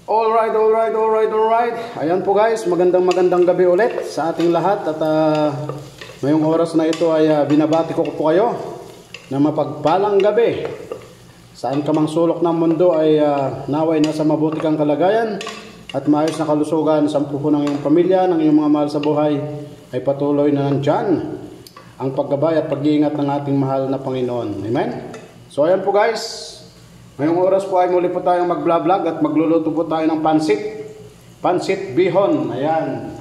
Alright. Ayan po guys, magandang gabi ulit sa ating lahat. At ngayong oras na ito ay binabati ko po kayo na mapagpalang gabi. Saan ka mang sulok ng mundo ay naway nasa mabuti kang kalagayan at maayos na kalusugan. Sampu po ng iyong pamilya, ng iyong mga mahal sa buhay ay patuloy na nandyan ang paggabay at pag-iingat ng ating mahal na Panginoon. Amen? So ayan po guys, ngayong oras po ay muli po tayong mag-vlog at magluluto po tayo ng pansit bihon. Ayan.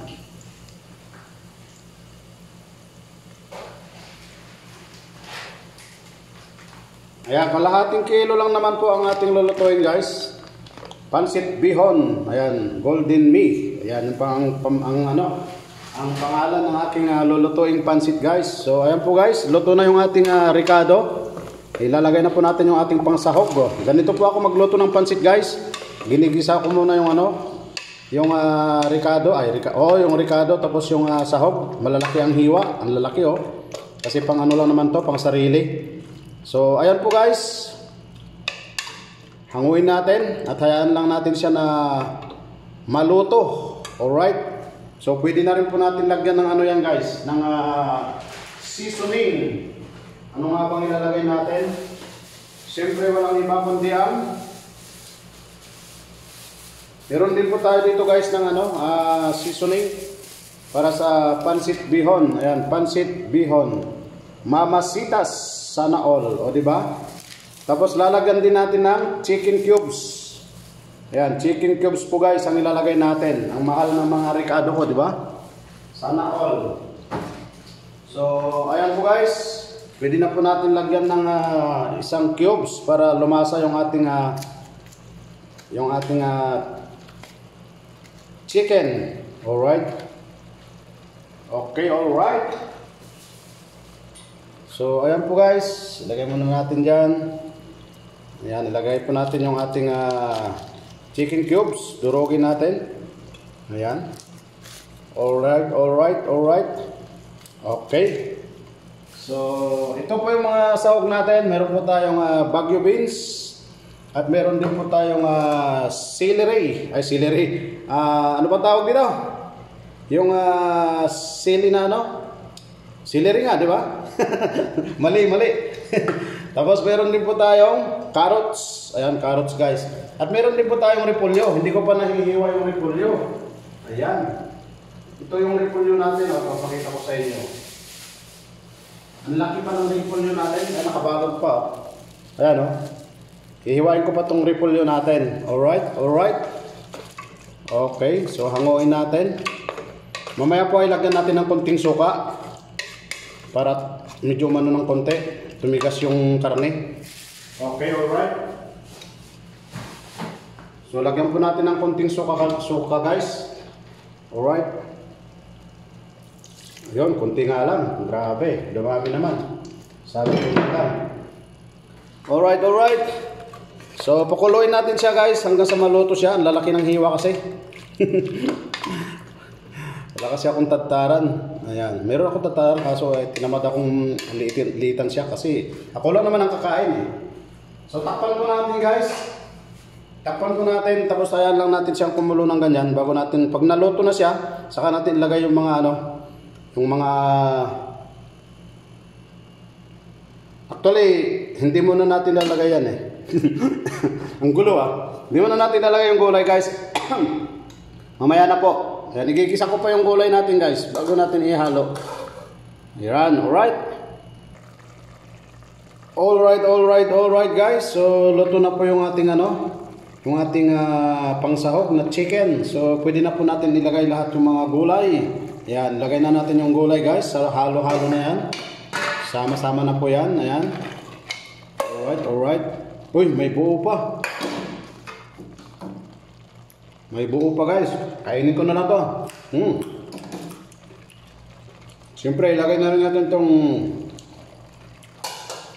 Ayan, kalahating kilo lang naman po ang ating lulutuin guys. Pansit bihon. Ayan, golden me. Ayan, ang pangalan ng aking lulutuing pansit guys. So ayan po guys, luto na yung ating ricado. Ilalagay na po natin yung ating pangsahog. Ganito po ako magluto ng pansit guys. Ginigisa ko muna yung yung ricado, yung ricado tapos yung sahog. Malalaki ang hiwa, ang lalaki Kasi pang ano lang naman to, pang sarili. So ayan po guys. Hanguin natin at hayaan lang natin siya na maluto. Alright. So pwede na rin po natin lagyan ng yan guys, ng seasoning. Ano nga bang ilalagay natin? Siyempre walang iba kundi meron din po tayo dito guys ng seasoning para sa pansit bihon. Ayan, pansit bihon. Mamasitas sana all, di ba? Tapos lalagyan din natin ng chicken cubes. Ayan, chicken cubes po guys ang ilalagay natin. Ang mahal ng mga ricado ko, di ba? Sana all. So, ayan po guys. Pwede na po natin lagyan ng isang cubes para lumasa yung ating chicken. Alright. Okay, alright. So, ayan po guys. Ilagay muna natin dyan. Ayan, ilagay po natin yung ating chicken cubes. Durugin natin. Ayan. Alright. Okay. So, ito po yung mga sahog natin. Meron po tayong Baguio beans. At meron din po tayong celery. Ano ba tawag dito? Yung sili na celery nga, di ba? mali. Tapos meron din po tayong carrots. Ayan, carrots guys. At meron din po tayong repolyo. Hindi ko pa nahihiwa yung repolyo. Ayan. Ito yung repolyo natin. Papakita ko sa inyo. Ang laki pa ng repolyo natin. Ay, nakabalog pa. Ayan Hihiwain ko pa itong repolyo natin. Alright. Okay, so hanguin natin. Mamaya po ay lagyan natin ng konting suka. Para medyo ng konti. Tumigas yung karne. Okay, alright. So lagyan po natin ng konting suka guys. Alright. Yun, kunti nga lang. Grabe, dumami naman. Sabi ko lang. Alright. So, pakuloyin natin siya guys hanggang sa maluto siya. Ang lalaki ng hiwa kasi. Wala kasi akong tataran. Ayan, meron akong tataran kaso tinamad akong liitan siya kasi ako lang naman ang kakain So, takpan ko natin guys. Tapos ayan lang natin siyang kumulo ng ganyan bago natin, pag naluto na siya, saka natin ilagay yung mga actually, hindi muna natin lalagay yan Ang gulo Hindi muna natin lalagay yung gulay guys. Mamaya na po. Yan, igigisa ko pa yung gulay natin guys bago natin ihalo. Yan, alright guys. So, luto na po yung ating yung ating pangsahog na chicken. So, pwede na po natin ilagay lahat yung mga gulay. Ayan, lagay na natin yung gulay guys. Halo-halo na yan. Sama-sama na po yan. Ayan. Alright. Uy, may buo pa. Guys. Kainin ko na lang to. Siyempre, ilagay na rin natin itong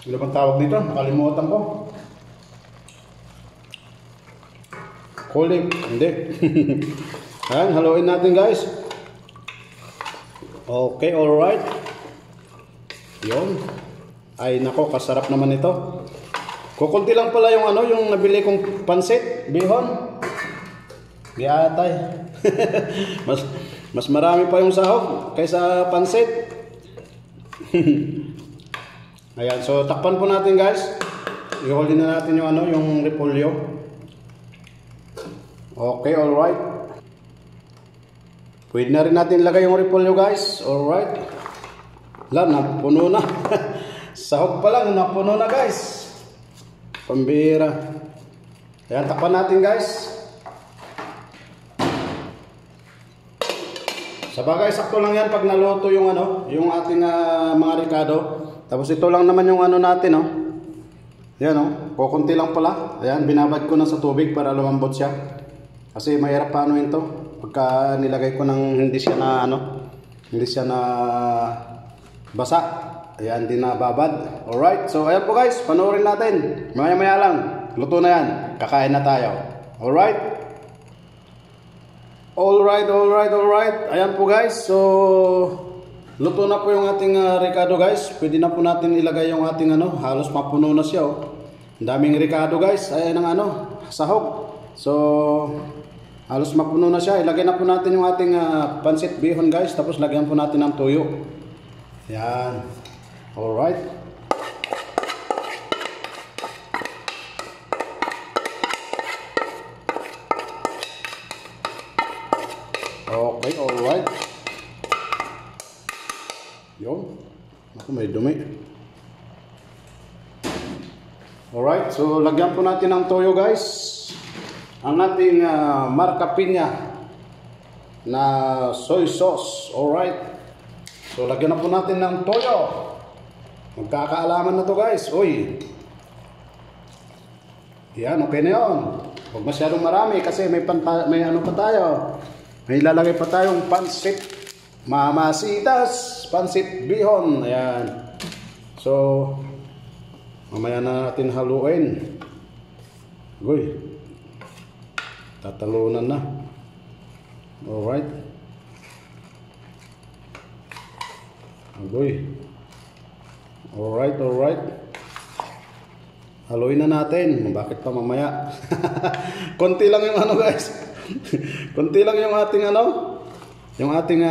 ano bang tawag dito? Nakalimutan ko. Kulik. Hindi. Ayan, haluin natin guys. Okay, alright. Yun. Ay nako, kasarap naman ito. Kukunti lang pala yung yung nabili kong pansit, bihon. Giatay. mas mas marami pa yung sahog kaysa pansit. Ayan, so takpan po natin guys. I-hold na natin yung ano, yung repolyo. Okay, all right. Pwede na rin natin ilagay yung repolyo guys. All right. Wala, napuno na. Sahog pa lang, napuno na guys. Pambira. Ayan, takpan natin guys. Sabagay, sakto lang yan pag naluto yung ano, yung ating mga ricado. Tapos ito lang naman yung ano natin, oh. Yan, oh. Kukunti lang pala. Ayan, binabad ko na sa tubig para lumambot siya. Kasi mahirap pa ano ito. Pagka nilagay ko ng hindi siya na ano, hindi siya na basa. Ayan, di na babad. Alright, so ayan po guys, panoorin natin. Maya-maya lang, luto na yan. Kakain na tayo. Alright. Alright. Ayan po guys. So, luto na po yung ating ricado guys. Pwede na po natin ilagay yung ating ano. Halos mapuno na siya, oh. Ang daming ricado guys. Ayan ang ano, sahog. So, halos mapuno na siya. Ilagay na po natin yung ating pancit bihon guys. Tapos lagyan po natin ng tuyo. Ayan. Alright. Okay, alright. Yun. Ako, may dumi. Alright, so lagyan po natin ng toyo guys. Ang ating marca pinya na soy sauce. Alright. So lagyan na po natin ng toyo. Magkakaalaman na to guys. Uy. Yan, okay na yun. Huwag masyadong marami kasi may ano pa tayo. May lalagay pa tayong pansit mamasitas, pansit bihon. Ayan. So, mamaya na natin haluin. Uy. Tatalunan na. Alright. Uy. Alright. Haluin na natin. Bakit pa mamaya? Konti lang yung ano guys. Konti lang yung ating ano, yung ating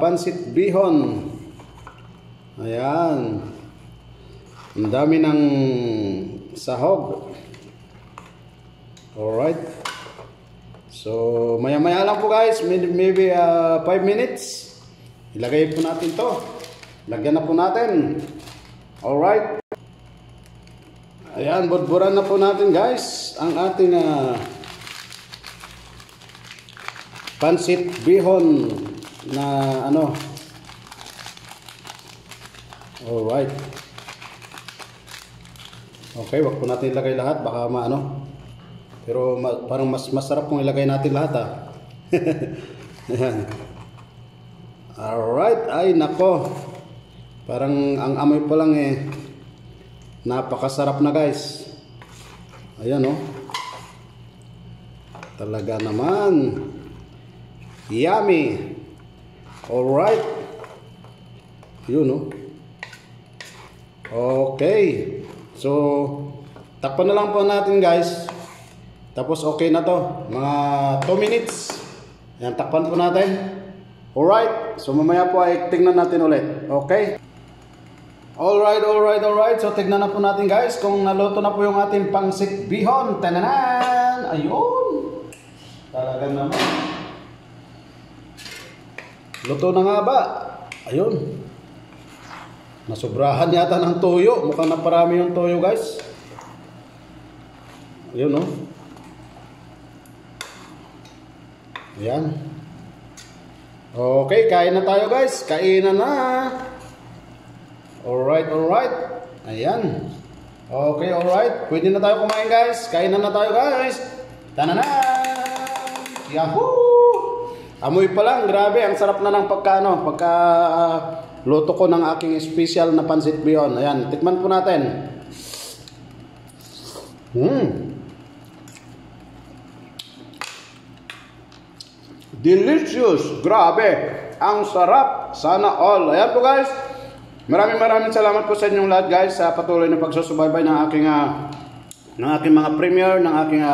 pansit bihon. Ayan. Ang dami ng sahog. Alright. So, maya-maya lang po guys. Maybe 5 minutes. Ilagay po natin to. Lagyan na po natin. Alright. Ayan, budburan na po natin guys ang ating pansit bihon na ano. Alright. Okay, wag po natin ilagay lahat, baka maano. Pero parang mas masarap kung ilagay natin lahat Ayan. Alright, ay nako. Parang ang amoy pa lang napakasarap na guys. Ayan, oh. Talaga naman. Yummy. Alright. Yun, oh. Okay. So, takpan na lang po natin guys. Tapos okay na to. Mga 2 minutes. Yan, takpan po natin. Alright. So, mamaya po ay tingnan natin ulit. Okay. Alright. So, tignan na po natin guys kung naluto na po yung ating pansit bihon. Tananan! Ayun! Talaga naman. Luto na nga ba? Ayun. Nasubrahan yata ng toyo. Mukhang naparami yung toyo guys. Ayun, oh. Ayan. Okay, kain na tayo guys. Kainan na. Alright. Ayan. Okay, alright. Pwede na tayo kumain guys. Kainan na tayo guys. Tananan! Yahoo! Amoy pa lang. Grabe. Ang sarap na ng pagka luto ko ng aking special na pansit bihon. Ayan. Tikman po natin. Delicious. Grabe. Ang sarap. Sana all. Ayan po guys. Maraming salamat po sa inyong lahat guys sa patuloy na pagsusubaybay ng aking mga premiere, ng aking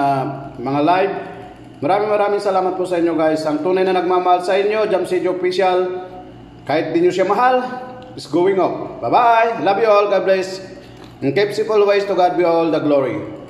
mga live. Maraming salamat po sa inyo guys. Ang tunay na nagmamahal sa inyo, Jam City Official, kahit di nyo siya mahal, is going up. Bye bye. Love you all. God bless. And keep safe always. To God be all the glory.